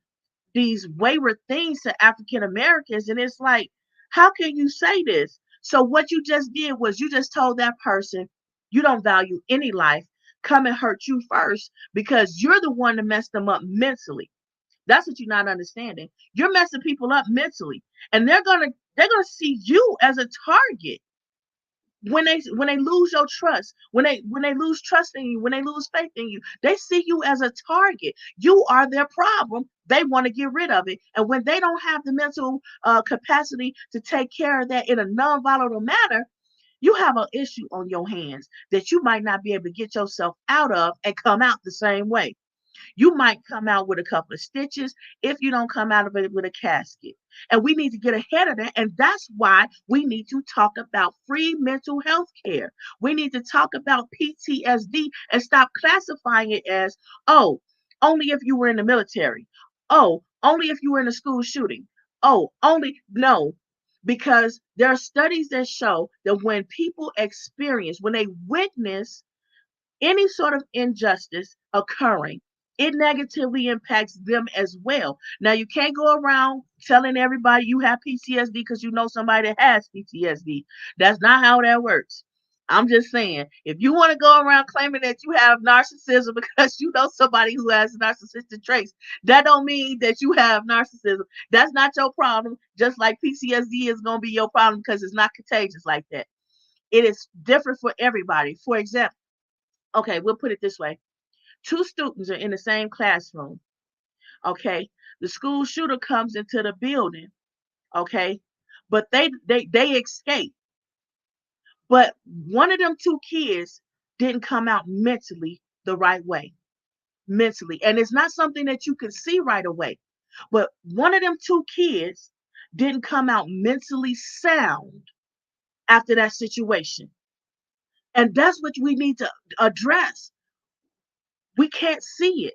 these wayward things to African Americans, and it's like, how can you say this? So what you just did was you just told that person you don't value any life. Come and hurt you first because you're the one that messed them up mentally. That's what you're not understanding. You're messing people up mentally, and they're gonna see you as a target when they lose your trust, when they lose trust in you, when they lose faith in you, they see you as a target. You are their problem. They want to get rid of it, and when they don't have the mental capacity to take care of that in a non-volatile manner, you have an issue on your hands that you might not be able to get yourself out of and come out the same way. You might come out with a couple of stitches if you don't come out of it with a casket. And we need to get ahead of that. And that's why we need to talk about free mental health care. We need to talk about PTSD and stop classifying it as, oh, only if you were in the military. Oh, only if you were in a school shooting. Oh, only, no. Because there are studies that show that when people experience, when they witness any sort of injustice occurring, it negatively impacts them as well. Now, you can't go around telling everybody you have PTSD because you know somebody that has PTSD. That's not how that works. I'm just saying, if you want to go around claiming that you have narcissism because you know somebody who has narcissistic traits, that don't mean that you have narcissism. That's not your problem. Just like PTSD is going to be your problem because it's not contagious like that. It is different for everybody. For example, okay, we'll put it this way. Two students are in the same classroom. Okay. The school shooter comes into the building. Okay. But they escape. But one of them two kids didn't come out mentally the right way. Mentally. And it's not something that you can see right away. But one of them two kids didn't come out mentally sound after that situation. And that's what we need to address. We can't see it.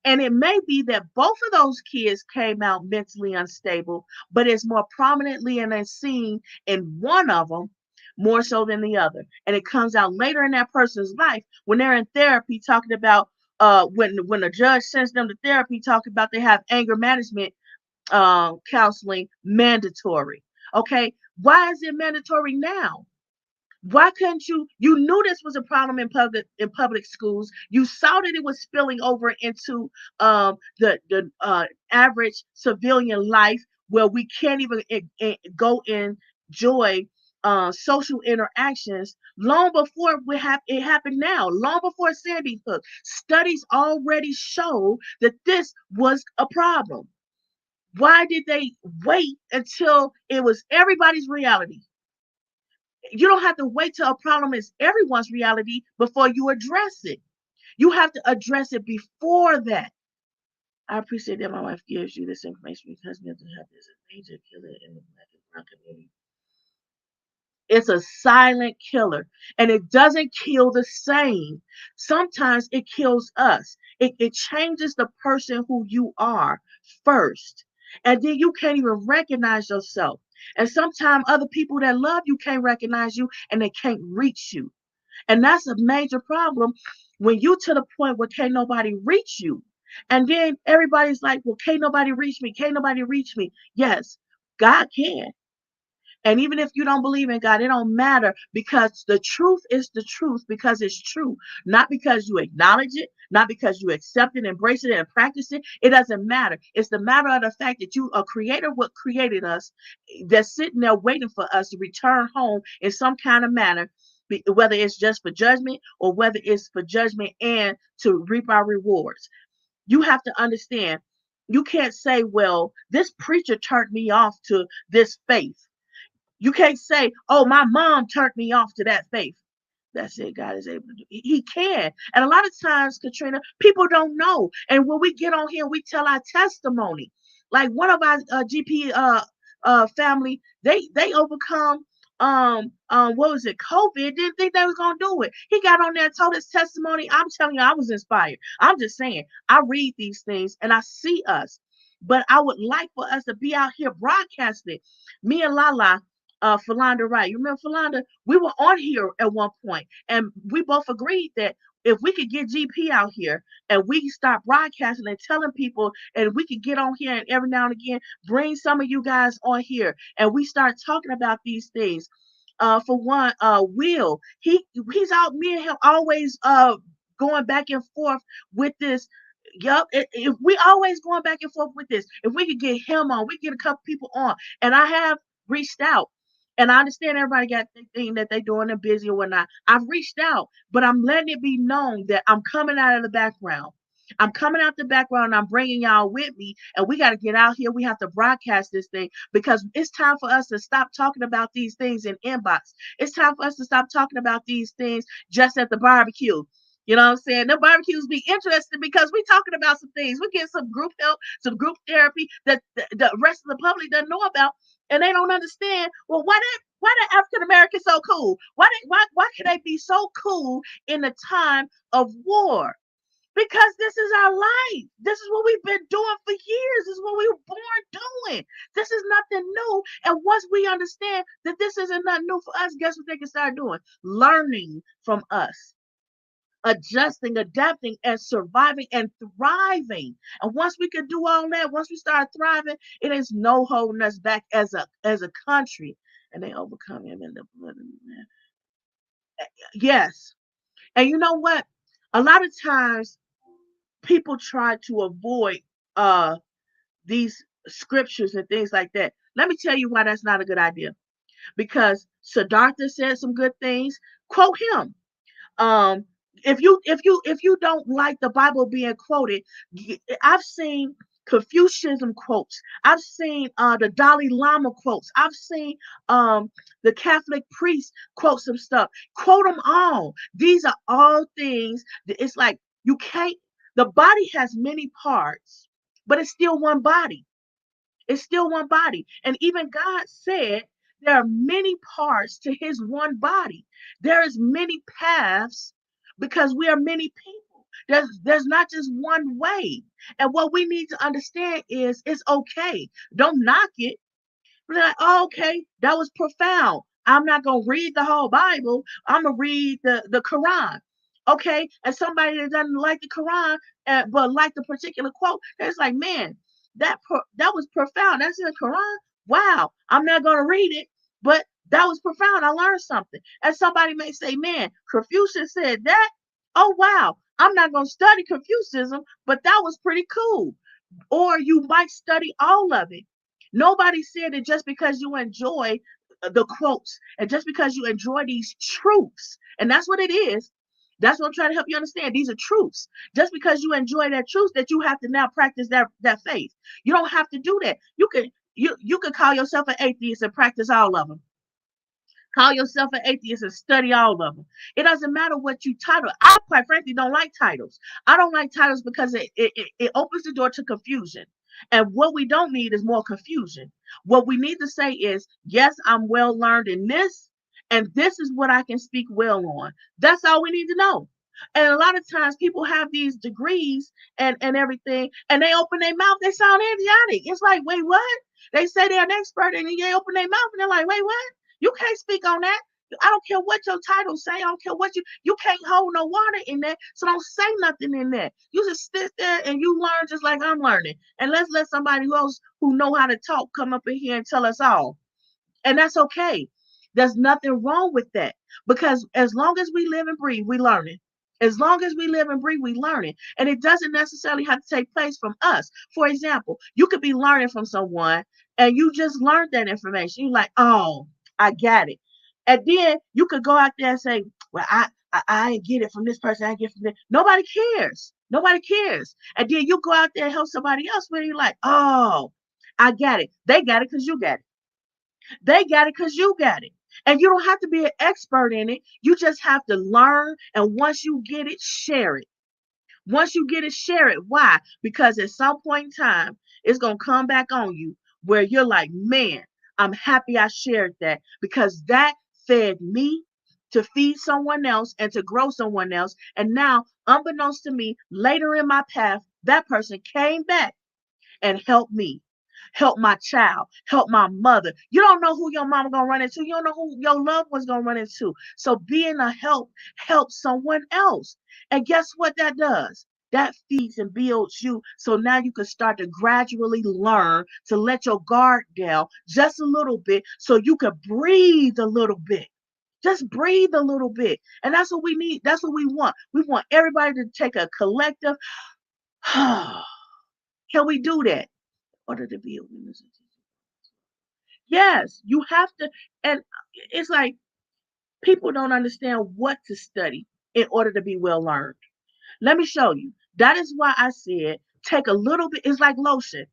And it may be that both of those kids came out mentally unstable, but it's more prominently and it's seen in one of them more so than the other. And it comes out later in that person's life when they're in therapy talking about when a judge sends them to therapy talking about they have anger management counseling mandatory. Okay, why is it mandatory now? Why couldn't you knew this was a problem in public schools. You saw that it was spilling over into the average civilian life where we can't even go enjoy social interactions long before it happened now, long before Sandy Hook. Studies already show that this was a problem. Why did they wait until it was everybody's reality? You don't have to wait till a problem is everyone's reality before you address it. You have to address it before that. I appreciate that my wife gives you this information because mental health is a major killer in the Black and Brown community. It's a silent killer and it doesn't kill the same. Sometimes it kills us. It changes the person who you are first. And then you can't even recognize yourself. And sometimes other people that love you can't recognize you and they can't reach you. And that's a major problem when you to the point where can't nobody reach you. And then everybody's like, well, can't nobody reach me? Can't nobody reach me? Yes, God can. And even if you don't believe in God, it don't matter because the truth is the truth because it's true, not because you acknowledge it, not because you accept it, embrace it, and practice it. It doesn't matter. It's the matter of the fact that you, a creator, what created us, that's sitting there waiting for us to return home in some kind of manner, whether it's just for judgment or whether it's for judgment and to reap our rewards. You have to understand. You can't say, well, this preacher turned me off to this faith. You can't say, oh, my mom turned me off to that faith. That's it. God is able to do. He can. And a lot of times, Katrina, people don't know. And when we get on here, we tell our testimony. Like one of our GP family, they overcome what was it, COVID, didn't think they was gonna do it. He got on there and told his testimony. I'm telling you, I was inspired. I'm just saying, I read these things and I see us. But I would like for us to be out here broadcasting. Me and Lala, Philanda Wright. You remember Philanda? We were on here at one point, and we both agreed that if we could get GP out here and we start broadcasting and telling people, and we could get on here and every now and again bring some of you guys on here, and we start talking about these things. For one, Will, he's out. Me and him always going back and forth with this. Yup, if we always going back and forth with this, if we could get him on, we get a couple people on, and I have reached out. And I understand everybody got the thing that they're doing, they're busy or whatnot. I've reached out, but I'm letting it be known that I'm coming out of the background. I'm coming out the background. I'm bringing y'all with me, and we got to get out here. We have to broadcast this thing because it's time for us to stop talking about these things in inbox. It's time for us to stop talking about these things just at the barbecue. You know what I'm saying? The barbecues be interesting because we talking about some things. We get some group help, some group therapy that the rest of the public doesn't know about, and they don't understand. Well, why the African Americans so cool? Why can they be so cool in the time of war? Because this is our life. This is what we've been doing for years. This is what we were born doing. This is nothing new. And once we understand that this isn't nothing new for us, guess what they can start doing? Learning from us. adjusting, adapting, and surviving and thriving. And once we can do all that, once we start thriving, it is no holding us back as a country. And they overcome him in the blood of the Lamb. Yes. And you know what? A lot of times people try to avoid uh these scriptures and things like that. Let me tell you why that's not a good idea. Because Siddhartha said some good things. Quote him. um if you don't like the Bible being quoted, I've seen Confucianism quotes, I've seen the Dalai Lama quotes, I've seen the Catholic priest quote some stuff. Quote them all. These are all things it's like you can't, the body has many parts, but it's still one body. It's still one body. And even God said there are many parts to his one body. There is many paths because we are many people. There's not just one way. And what we need to understand is it's okay. Don't knock it. We're like, oh, okay, that was profound. I'm not gonna read the whole Bible. I'm gonna read the Quran. Okay, and somebody that doesn't like the Quran, but like the particular quote, that's like, man, that was profound. That's in the Quran. Wow, I'm not gonna read it, but that was profound. I learned something. And somebody may say, man, Confucius said that. Oh wow, I'm not gonna study Confucianism, but that was pretty cool. Or you might study all of it. Nobody said that just because you enjoy the quotes and just because you enjoy these truths, and that's what it is. That's what I'm trying to help you understand. These are truths. Just because you enjoy that truth, that you have to now practice that faith. You don't have to do that. You can call yourself an atheist and practice all of them. Call yourself an atheist and study all of them. It doesn't matter what you title. I, quite frankly, don't like titles. I don't like titles because it opens the door to confusion. And what we don't need is more confusion. What we need to say is, yes, I'm well learned in this, and this is what I can speak well on. That's all we need to know. And a lot of times people have these degrees and everything, and they open their mouth, they sound idiotic. It's like, wait, what? They say they're an expert, and then they open their mouth, and they're like, wait, what? You can't speak on that. I don't care what your title say. I don't care what you can't hold no water in there. So don't say nothing in there. You just sit there and you learn just like I'm learning. And let's let somebody else who know how to talk come up in here and tell us all. And that's okay. There's nothing wrong with that. Because as long as we live and breathe, we learn it. As long as we live and breathe, we learn it. And it doesn't necessarily have to take place from us. For example, you could be learning from someone and you just learned that information. You're like, oh, I got it. And then you could go out there and say, well, I get it from this person. I get it from this. Nobody cares. Nobody cares. And then you go out there and help somebody else where you're like, oh, I got it. They got it because you got it. They got it because you got it. And you don't have to be an expert in it. You just have to learn. And once you get it, share it. Once you get it, share it. Why? Because at some point in time, it's going to come back on you where you're like, man, I'm happy I shared that because that fed me to feed someone else and to grow someone else. And now, unbeknownst to me, later in my path, that person came back and help me, help my child, help my mother. You don't know who your mama gonna run into. You don't know who your loved one's gonna run into. So being a help helps someone else. And guess what that does? That feeds and builds you. So now you can start to gradually learn to let your guard down just a little bit so you can breathe a little bit. Just breathe a little bit. And that's what we need. That's what we want. We want everybody to take a collective. Can we do that? Order to be a witness. Yes, you have to. And it's like people don't understand what to study in order to be well learned. Let me show you. That is why I said take a little bit. It's like lotion.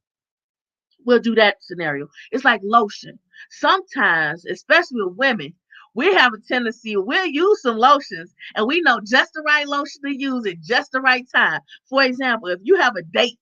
We'll do that scenario. It's like lotion. Sometimes, especially with women, we have a tendency, we'll use some lotions and we know just the right lotion to use at just the right time. For example, if you have a date,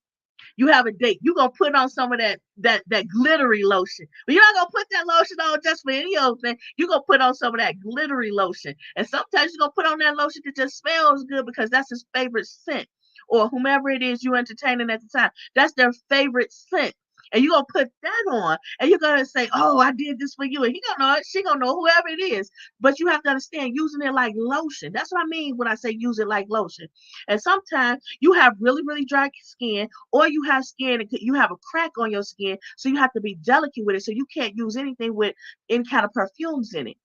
you're gonna put on some of that glittery lotion. But you're not gonna put that lotion on just for any old thing. You're gonna put on some of that glittery lotion. And sometimes you're gonna put on that lotion that just smells good because that's his favorite scent. Or whomever it is you entertaining at the time. That's their favorite scent. And you're gonna put that on, and you're gonna say, "Oh, I did this for you," and he gonna know it, she gonna know, whoever it is. But you have to understand, using it like lotion. That's what I mean when I say use it like lotion. And sometimes you have really, really dry skin, or you have skin, you have a crack on your skin, so you have to be delicate with it. So you can't use anything with any kind of perfumes in it.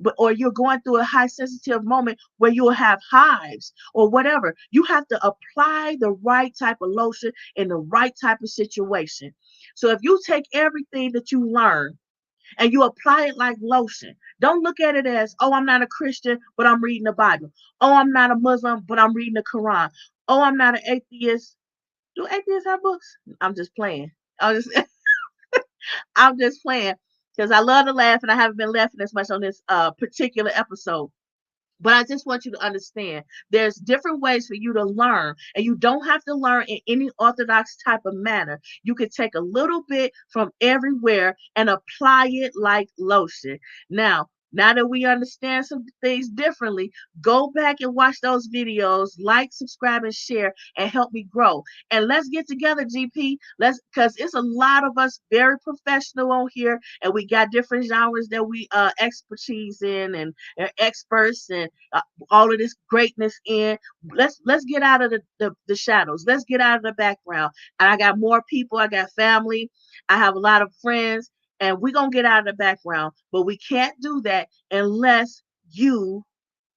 But, or you're going through a high sensitive moment where you'll have hives or whatever. You have to apply the right type of lotion in the right type of situation. So if you take everything that you learn and you apply it like lotion, don't look at it as, oh, I'm not a Christian, but I'm reading the Bible. Oh, I'm not a Muslim, but I'm reading the Quran. Oh, I'm not an atheist. Do atheists have books? I'm just playing. I'm just I'm just playing because I love to laugh and I haven't been laughing as much on this particular episode. But I just want you to understand there's different ways for you to learn, and you don't have to learn in any orthodox type of manner. You can take a little bit from everywhere and apply it like lotion. Now that we understand some things differently, go back and watch those videos, like, subscribe, and share, and help me grow. And let's get together, GP. Let's, because it's a lot of us very professional on here, and we got different genres that we expertise in, and experts, and all of this greatness in. Let's get out of the shadows. Let's get out of the background. And I got more people. I got family. I have a lot of friends, and we're gonna get out of the background. But we can't do that unless you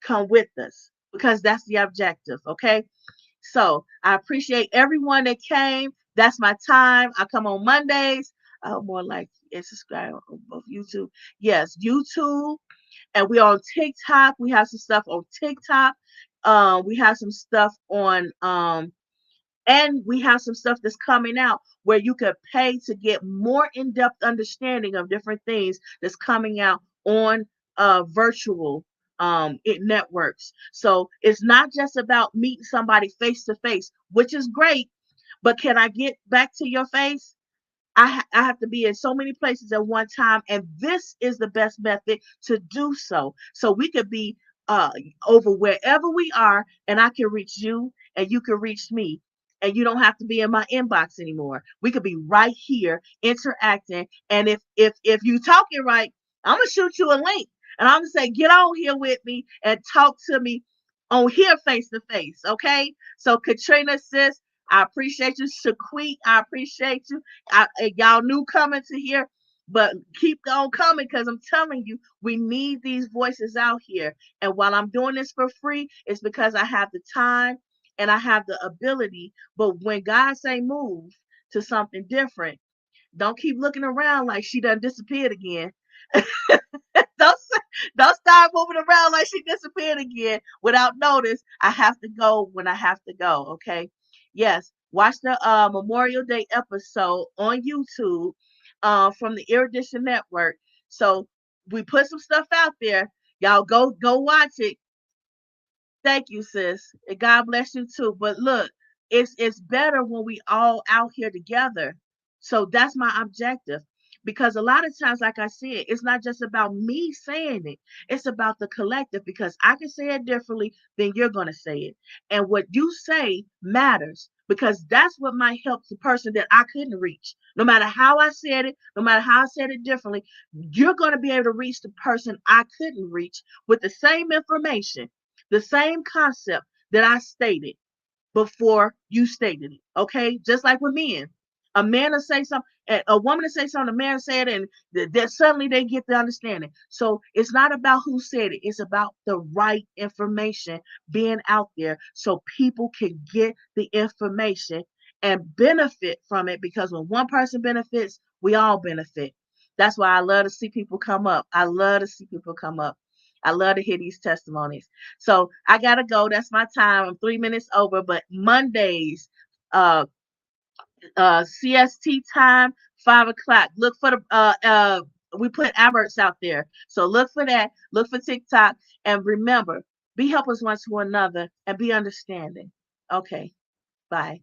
come with us, because that's the objective. Okay. So I appreciate everyone that came. That's my time. I come on Mondays. More like and subscribe on both YouTube. Yes, YouTube, and we're on TikTok. We have some stuff on TikTok. We have some stuff on and we have some stuff that's coming out where you could pay to get more in-depth understanding of different things that's coming out on virtual networks. So it's not just about meeting somebody face to face, which is great, but can I get back to your face? I have to be in so many places at one time, and this is the best method to do so. So we could be uh, over wherever we are, and I can reach you, and you can reach me, and you don't have to be in my inbox anymore. We could be right here interacting, and if you talking right, I'm gonna shoot you a link, and I'm gonna say get on here with me and talk to me on here face to face. Okay, so Katrina, sis, I appreciate you. Shaquit, I appreciate you. Y'all new coming to here, but keep on coming, because I'm telling you, we need these voices out here. And while I'm doing this for free, it's because I have the time and I have the ability. But when God say move to something different, don't keep looking around like she done disappeared again. don't don't start moving around like she disappeared again without notice. I have to go when I have to go. Okay. Yes. Watch the Memorial Day episode on YouTube from the Erudition Network. So we put some stuff out there. Y'all go watch it. Thank you, sis. And God bless you too. But look, it's better when we all out here together. So that's my objective. Because a lot of times, like I said, it's not just about me saying it. It's about the collective, because I can say it differently than you're gonna say it. And what you say matters, because that's what might help the person that I couldn't reach. No matter how I said it, no matter how I said it differently, you're gonna be able to reach the person I couldn't reach with the same information, the same concept that I stated before you stated it. Okay, just like with men, a man will say something, a woman will say something, a man said it, and that suddenly they get the understanding. So it's not about who said it; it's about the right information being out there, so people can get the information and benefit from it. Because when one person benefits, we all benefit. That's why I love to see people come up. I love to see people come up. I love to hear these testimonies. So I gotta go. That's my time. I'm 3 minutes over. But Mondays, uh, CST time, 5 o'clock. Look for the we put adverts out there. So look for that. Look for TikTok, and remember, be helpers one to another and be understanding. Okay, bye.